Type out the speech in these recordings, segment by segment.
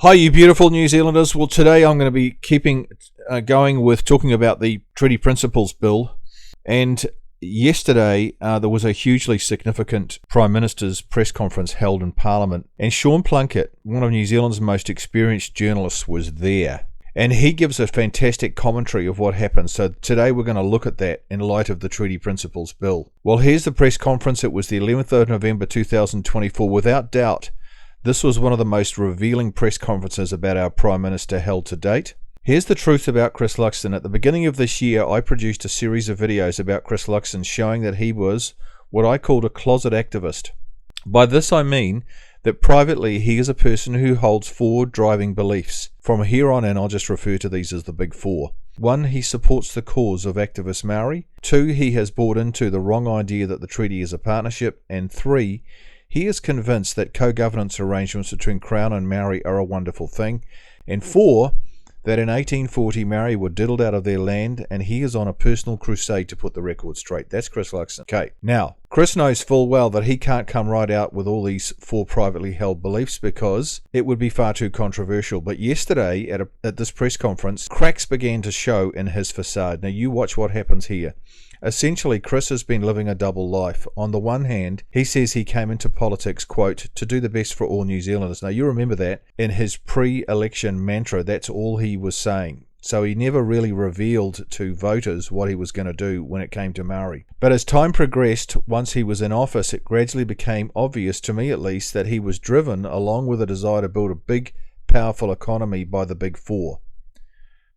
Hi, you beautiful New Zealanders. Well, today I'm going to be going with talking about the Treaty Principles Bill. And yesterday there was a hugely significant Prime Minister's press conference held in Parliament. And Sean Plunkett, one of New Zealand's most experienced journalists, was there. And he gives a fantastic commentary of what happened. So today we're going to look at that in light of the Treaty Principles Bill. Well, here's the press conference. It was the 11th of November 2024. Without doubt, this was one of the most revealing press conferences about our Prime Minister held to date. Here's the truth about Chris Luxon. At the beginning of this year, I produced a series of videos about Chris Luxon showing that he was what I called a closet activist. By this I mean that privately he is a person who holds four driving beliefs. From here on in, I'll just refer to these as the big four. 1. He supports the cause of activist Maori. 2. He has bought into the wrong idea that the treaty is a partnership. And 3. He is convinced that co-governance arrangements between Crown and Maori are a wonderful thing. And 4, that in 1840 Maori were diddled out of their land, and he is on a personal crusade to put the record straight. That's Chris Luxon. Okay, now, Chris knows full well that he can't come right out with all these four privately held beliefs because it would be far too controversial. But yesterday, at this press conference, cracks began to show in his facade. Now, you watch what happens here. Essentially, Chris has been living a double life. On the one hand, he says he came into politics, quote, to do the best for all New Zealanders. Now, you remember that in his pre-election mantra, that's all he was saying. So he never really revealed to voters what he was going to do when it came to Maori. But as time progressed, once he was in office, it gradually became obvious, to me at least, that he was driven, along with a desire to build a big, powerful economy, by the big four.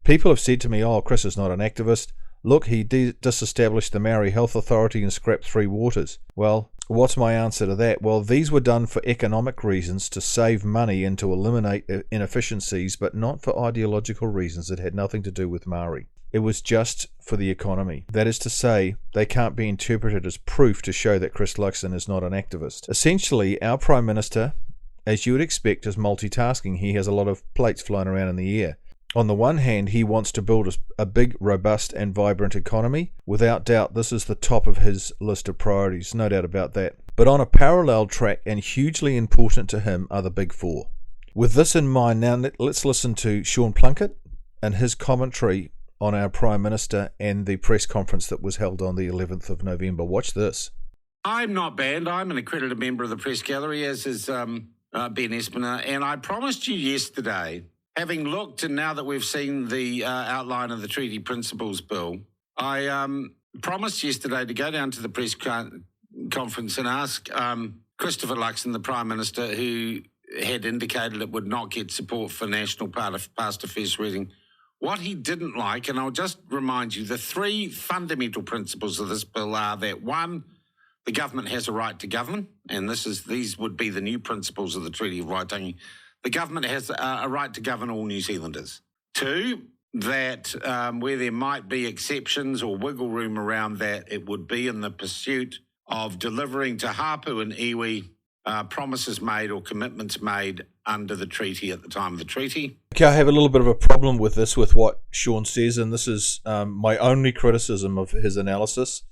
People have said to me, oh, Chris is not an activist. Look, he disestablished the Maori Health Authority and scrapped Three Waters. Well, what's my answer to that? Well, these were done for economic reasons, to save money and to eliminate inefficiencies, but not for ideological reasons that had nothing to do with Maori. It was just for the economy. That is to say, they can't be interpreted as proof to show that Chris Luxon is not an activist. Essentially, our Prime Minister, as you would expect, is multitasking. He has a lot of plates flying around in the air. On the one hand, he wants to build a big, robust and vibrant economy. Without doubt, this is the top of his list of priorities, no doubt about that. But on a parallel track, and hugely important to him, are the big four. With this in mind, now let's listen to Sean Plunkett and his commentary on our Prime Minister and the press conference that was held on the 11th of November. Watch this. I'm not banned. I'm an accredited member of the press gallery, as is Ben Espiner, and I promised you yesterday, having looked, and now that we've seen the outline of the Treaty Principles Bill, I promised yesterday to go down to the press conference and ask Christopher Luxon, the Prime Minister, who had indicated it would not get support for national past affairs reading, what he didn't like. And I'll just remind you, the three fundamental principles of this bill are that, 1, the government has a right to govern, and these would be the new principles of the Treaty of Waitangi. The government has a right to govern all New Zealanders. 2, that where there might be exceptions or wiggle room around that, it would be in the pursuit of delivering to Hapu and iwi promises made or commitments made under the treaty at the time of the treaty. Okay, I have a little bit of a problem with this, with what Sean says, and this is my only criticism of his analysis.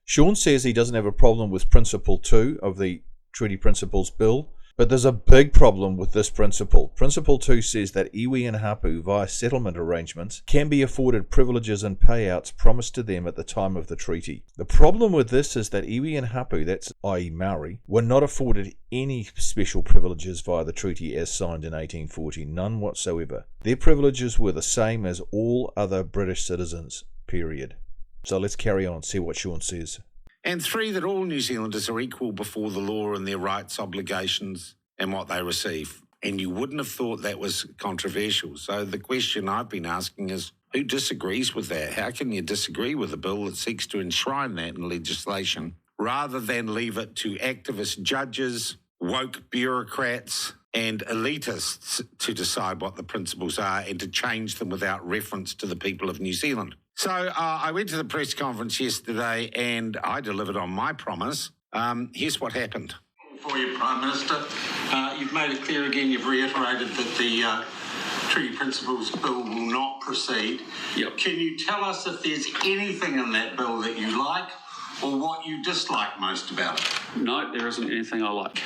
Sean says he doesn't have a problem with Principle 2 of the Treaty Principles Bill, but there's a big problem with this principle. Principle 2 says that iwi and hapu, via settlement arrangements, can be afforded privileges and payouts promised to them at the time of the treaty. The problem with this is that iwi and hapu, that's i.e. Maori, were not afforded any special privileges via the treaty as signed in 1840, none whatsoever. Their privileges were the same as all other British citizens, period. So let's carry on and see what Sean says. And 3, that all New Zealanders are equal before the law in their rights, obligations, and what they receive. And you wouldn't have thought that was controversial. So the question I've been asking is, who disagrees with that? How can you disagree with a bill that seeks to enshrine that in legislation, rather than leave it to activist judges, woke bureaucrats, and elitists to decide what the principles are and to change them without reference to the people of New Zealand? So I went to the press conference yesterday and I delivered on my promise. Here's what happened. For you, Prime Minister, you've made it clear again, you've reiterated that the Treaty Principles Bill will not proceed. Yep. Can you tell us if there's anything in that bill that you like or what you dislike most about it? No, there isn't anything I like.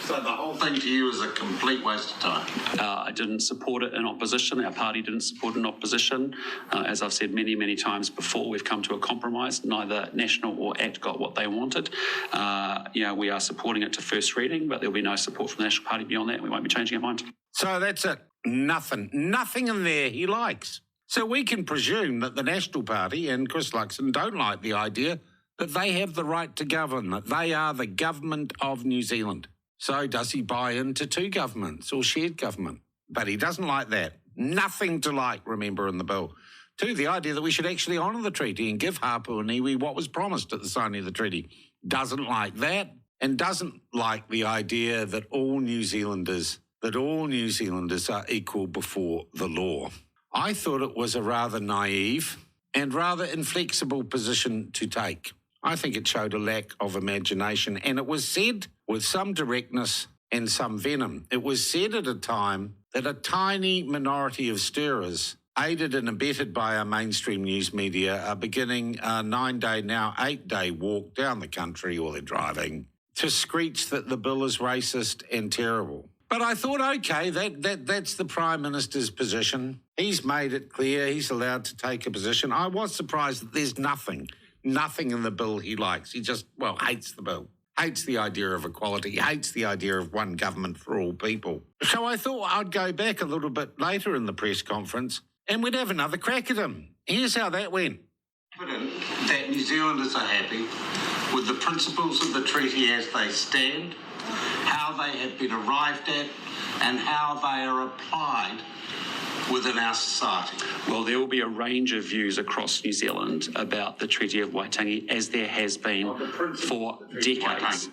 So the whole thing to you is a complete waste of time. I didn't support it in opposition. Our party didn't support it in opposition. As I've said many, many times before, we've come to a compromise. Neither National or ACT got what they wanted. We are supporting it to first reading, but there'll be no support from the National Party beyond that. We won't be changing our mind. So that's it. Nothing in there he likes. So we can presume that the National Party and Chris Luxon don't like the idea that they have the right to govern, that they are the government of New Zealand. So does he buy into two governments or shared government? But he doesn't like that. Nothing to like, remember, in the bill. Two, the idea that we should actually honour the treaty and give Papua New Guinea what was promised at the signing of the treaty. Doesn't like that, and doesn't like the idea that all New Zealanders are equal before the law. I thought it was a rather naive and rather inflexible position to take. I think it showed a lack of imagination, and it was said with some directness and some venom. It was said at a time that a tiny minority of stirrers, aided and abetted by our mainstream news media, are beginning a 9-day, now 8-day walk down the country, or they're driving, to screech that the bill is racist and terrible. But I thought, okay, that's the Prime Minister's position. He's made it clear he's allowed to take a position. I was surprised that there's nothing in the bill he likes. He just, hates the bill, hates the idea of equality, hates the idea of one government for all people. So I thought I'd go back a little bit later in the press conference and we'd have another crack at him. Here's how that went. Evident that New Zealanders are happy with the principles of the treaty as they stand, how they have been arrived at, and how they are applied within our society? Well, there will be a range of views across New Zealand about the Treaty of Waitangi, as there has been for decades.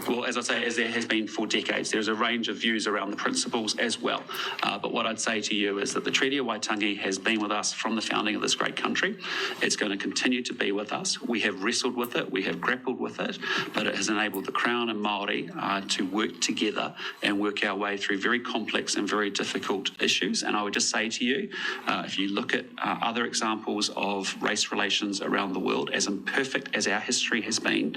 Well, as I say, as there has been for decades, there's a range of views around the principles as well. But what I'd say to you is that the Treaty of Waitangi has been with us from the founding of this great country. It's going to continue to be with us. We have wrestled with it, we have grappled with it, but it has enabled the Crown and Māori to work together and work our way through very complex and very difficult issues. And I would just say to you, if you look at other examples of race relations around the world, as imperfect as our history has been,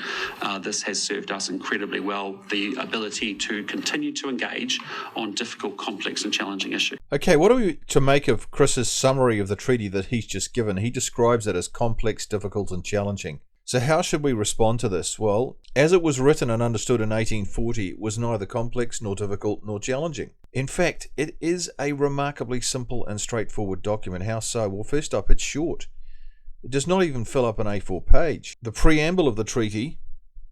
this has served us incredibly well, the ability to continue to engage on difficult, complex and challenging issues. Okay, what are we to make of Chris's summary of the treaty that he's just given? He describes it as complex, difficult and challenging. So how should we respond to this? Well, as it was written and understood in 1840, it was neither complex nor difficult nor challenging. In fact, it is a remarkably simple and straightforward document. How so? Well, first up, it's short. It does not even fill up an A4 page. The preamble of the treaty: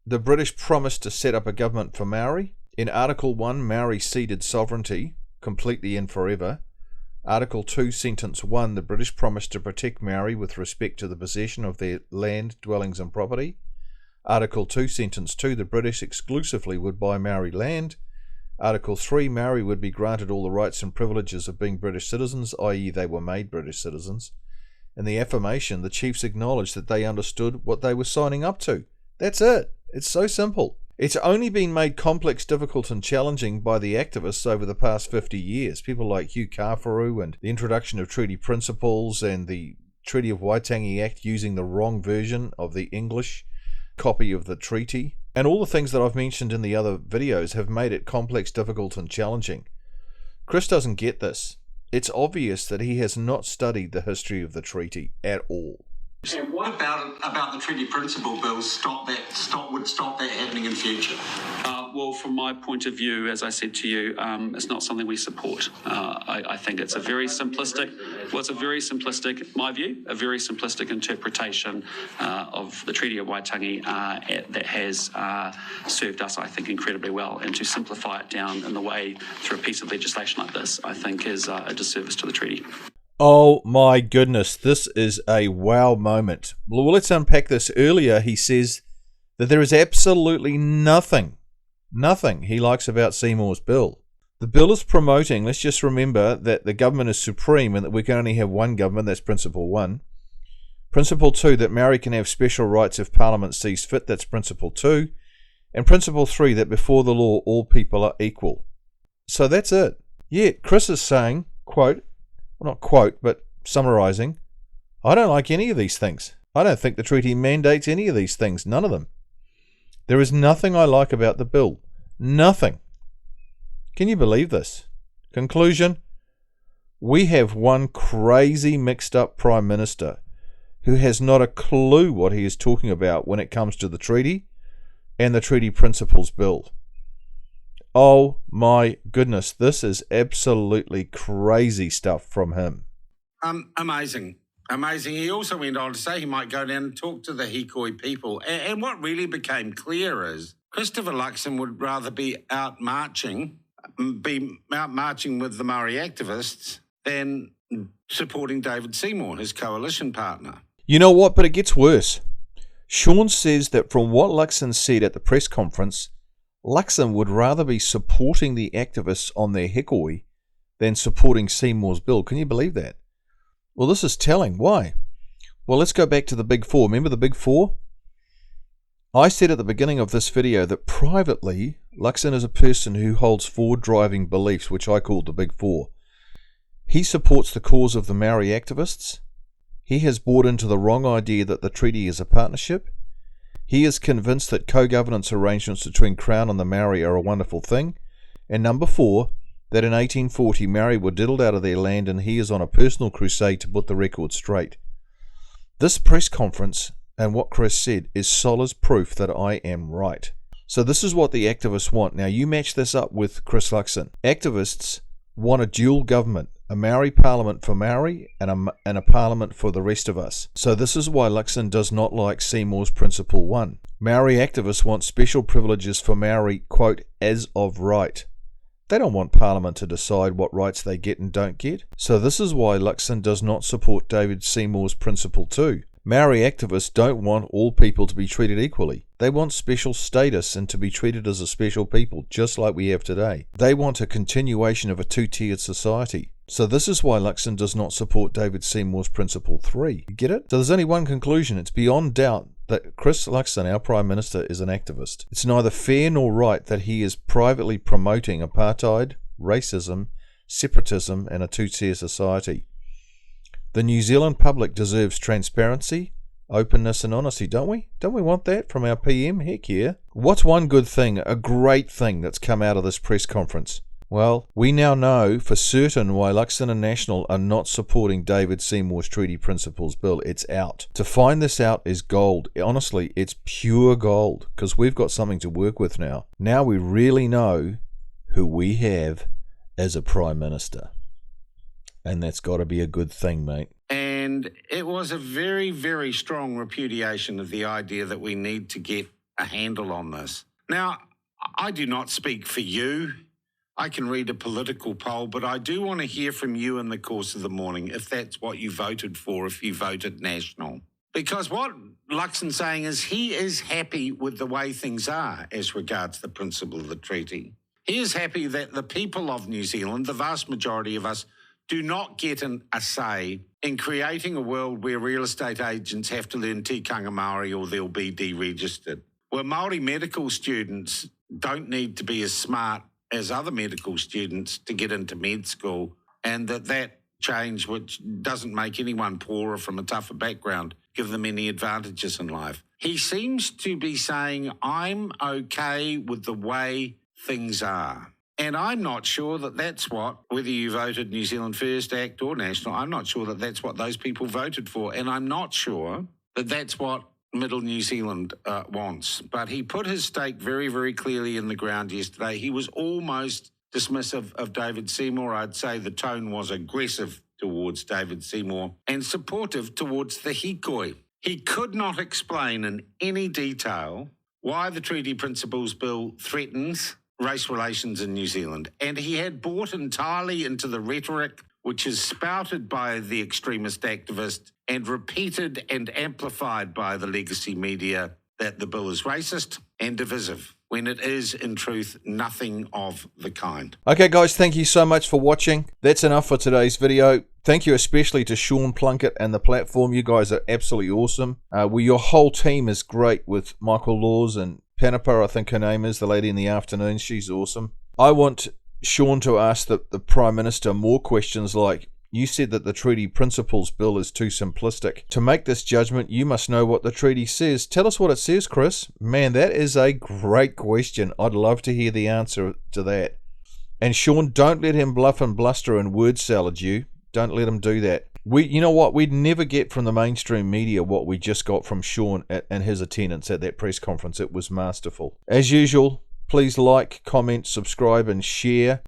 the British promised to set up a government for Maori. In Article 1, Maori ceded sovereignty completely and forever. Article 2, Sentence 1, the British promised to protect Maori with respect to the possession of their land, dwellings and property. Article 2, Sentence 2, the British exclusively would buy Maori land. Article 3, Maori would be granted all the rights and privileges of being British citizens, i.e. they were made British citizens. In the affirmation, the chiefs acknowledged that they understood what they were signing up to. That's it. It's so simple. It's only been made complex, difficult and challenging by the activists over the past 50 years. People like Hugh Kāwharu and the introduction of treaty principles and the Treaty of Waitangi Act using the wrong version of the English copy of the treaty. And all the things that I've mentioned in the other videos have made it complex, difficult and challenging. Chris doesn't get this. It's obvious that he has not studied the history of the treaty at all. And what about the treaty principle bill would stop that happening in future? Well, from my point of view, as I said to you, it's not something we support. I think it's a very simplistic, my view, a very simplistic interpretation of the Treaty of Waitangi that has served us, I think, incredibly well. And to simplify it down in the way through a piece of legislation like this, I think is a disservice to the treaty. Oh my goodness, this is a wow moment. Well, let's unpack this. Earlier he says that there is absolutely nothing he likes about Seymour's bill. The bill is promoting, let's just remember that the government is supreme and that we can only have one government, that's Principle 1. Principle 2, that Maori can have special rights if Parliament sees fit, that's Principle 2. And Principle 3, that before the law all people are equal. So that's it. Yeah, Chris is saying, quote, well, not quote, but summarising, I don't like any of these things. I don't think the treaty mandates any of these things, none of them. There is nothing I like about the bill. Nothing. Can you believe this? Conclusion, we have one crazy mixed up Prime Minister who has not a clue what he is talking about when it comes to the treaty and the Treaty Principles Bill. Oh my goodness, this is absolutely crazy stuff from him. Amazing. He also went on to say he might go down and talk to the Hikoi people. And what really became clear is Christopher Luxon would rather be out marching with the Maori activists than supporting David Seymour, his coalition partner. You know what? But it gets worse. Sean says that from what Luxon said at the press conference, Luxon would rather be supporting the activists on their hikoi than supporting Seymour's bill. Can you believe that? Well, this is telling. Why? Well, let's go back to the Big Four. Remember the Big Four? I said at the beginning of this video that privately, Luxon is a person who holds forward-driving beliefs, which I call the Big Four. He supports the cause of the Maori activists. He has bought into the wrong idea that the treaty is a partnership. He is convinced that co-governance arrangements between Crown and the Maori are a wonderful thing. And number 4, that in 1840 Maori were diddled out of their land, and he is on a personal crusade to put the record straight. This press conference and what Chris said is solid proof that I am right. So this is what the activists want. Now you match this up with Chris Luxon. Activists want a dual government, a Maori parliament for Maori and a parliament for the rest of us. So this is why Luxon does not like Seymour's Principle 1. Maori activists want special privileges for Maori, quote, as of right. They don't want Parliament to decide what rights they get and don't get. So this is why Luxon does not support David Seymour's Principle 2. Maori activists don't want all people to be treated equally. They want special status and to be treated as a special people, just like we have today. They want a continuation of a two-tiered society. So this is why Luxon does not support David Seymour's Principle 3. You get it? So there's only one conclusion. It's beyond doubt that Chris Luxon, our Prime Minister, is an activist. It's neither fair nor right that he is privately promoting apartheid, racism, separatism, and a two-tier society. The New Zealand public deserves transparency, openness, and honesty, don't we? Don't we want that from our PM? Heck yeah. What's one good thing, a great thing that's come out of this press conference? Well, we now know for certain why Luxon and National are not supporting David Seymour's Treaty Principles Bill. It's out. To find this out is gold. Honestly, it's pure gold, because we've got something to work with now. Now we really know who we have as a Prime Minister. And that's got to be a good thing, mate. And it was a very, very strong repudiation of the idea that we need to get a handle on this. Now, I do not speak for you. I can read a political poll, but I do want to hear from you in the course of the morning if that's what you voted for, if you voted National. Because what Luxon's saying is he is happy with the way things are as regards the principle of the treaty. He is happy that the people of New Zealand, the vast majority of us, do not get a say in creating a world where real estate agents have to learn tikanga Māori or they'll be deregistered. Where Māori medical students don't need to be as smart as other medical students to get into med school, and that change, which doesn't make anyone poorer from a tougher background, give them any advantages in life. He seems to be saying, I'm okay with the way things are. And I'm not sure that that's what, whether you voted New Zealand First Act or National, I'm not sure that that's what those people voted for. And I'm not sure that that's what Middle New Zealand wants. But he put his stake very, very clearly in the ground yesterday. He was almost dismissive of David Seymour. I'd say the tone was aggressive towards David Seymour and supportive towards the Hikoi. He could not explain in any detail why the Treaty Principles Bill threatens race relations in New Zealand. And he had bought entirely into the rhetoric which is spouted by the extremist activist and repeated and amplified by the legacy media that the bill is racist and divisive, when it is, in truth, nothing of the kind. Okay, guys, thank you so much for watching. That's enough for today's video. Thank you especially to Sean Plunkett and the platform. You guys are absolutely awesome. Your whole team is great, with Michael Laws and Panipa, I think her name is, the lady in the afternoon. She's awesome. I want Sean to ask the Prime Minister more questions like, you said that the Treaty Principles Bill is too simplistic. To make this judgment, you must know what the treaty says. Tell us what it says, Chris. Man, that is a great question. I'd love to hear the answer to that. And Sean, don't let him bluff and bluster and word salad you. Don't let him do that. You know what? We'd never get from the mainstream media what we just got from Sean and his attendance at that press conference. It was masterful. As usual, please like, comment, subscribe, and share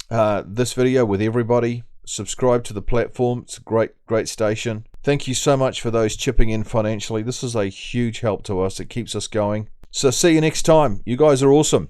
this video with everybody. Subscribe to the platform. It's a great station. Thank you so much for those chipping in financially. This is a huge help to us. It keeps us going. So see you next time. You guys are awesome.